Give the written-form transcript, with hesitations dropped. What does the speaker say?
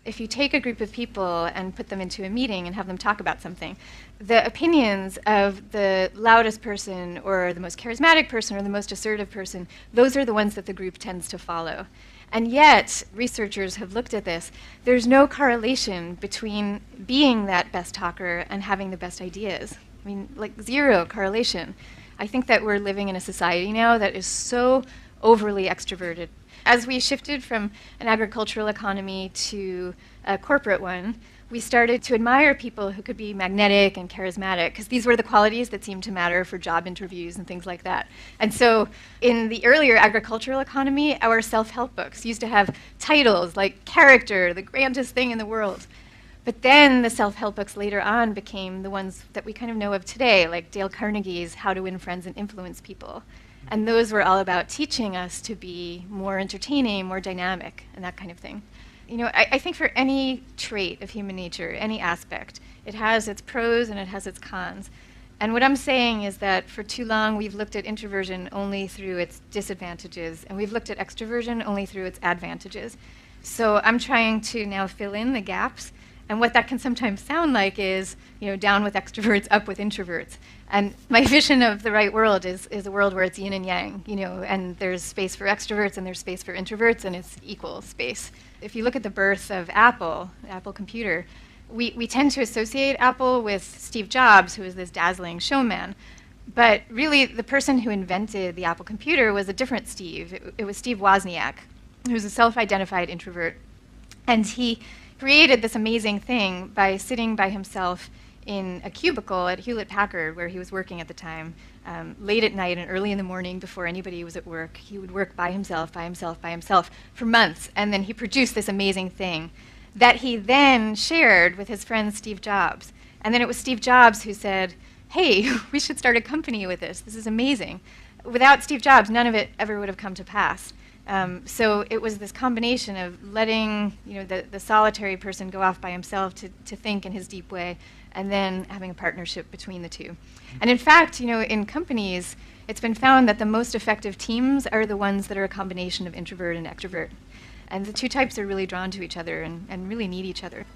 if you take a group of people and put them into a meeting and have them talk about something, the opinions of the loudest person or the most charismatic person or the most assertive person, those are the ones that the group tends to follow. And yet, researchers have looked at this. There's no correlation between being that best talker and having the best ideas. I mean, like zero correlation. I think that we're living in a society now that is so overly extroverted. As we shifted from an agricultural economy to a corporate one, we started to admire people who could be magnetic and charismatic, because these were the qualities that seemed to matter for job interviews and things like that. And so in the earlier agricultural economy, our self-help books used to have titles like Character, the grandest thing in the world. But then the self-help books later on became the ones that we kind of know of today, like Dale Carnegie's How to Win Friends and Influence People. And those were all about teaching us to be more entertaining, more dynamic, and that kind of thing. You know, I think for any trait of human nature, any aspect, it has its pros and it has its cons. And what I'm saying is that for too long we've looked at introversion only through its disadvantages, and we've looked at extroversion only through its advantages. So I'm trying to now fill in the gaps. And what that can sometimes sound like is, you know, down with extroverts, up with introverts. And my vision of the right world is a world where it's yin and yang, you know, and there's space for extroverts and there's space for introverts, and it's equal space. If you look at the birth of Apple, the Apple computer, we tend to associate Apple with Steve Jobs, who was this dazzling showman. But really, the person who invented the Apple computer was a different Steve. It was Steve Wozniak, who was a self-identified introvert. And he created this amazing thing by sitting by himself in a cubicle at Hewlett-Packard, where he was working at the time, late at night and early in the morning before anybody was at work. He would work by himself, by himself, by himself for months, and then he produced this amazing thing that he then shared with his friend Steve Jobs. And then it was Steve Jobs who said, hey, we should start a company with this. This is amazing. Without Steve Jobs, none of it ever would have come to pass. So it was this combination of letting, you know, the solitary person go off by himself to think in his deep way, and then having a partnership between the two. And in fact, you know, in companies, it's been found that the most effective teams are the ones that are a combination of introvert and extrovert. And the two types are really drawn to each other and really need each other.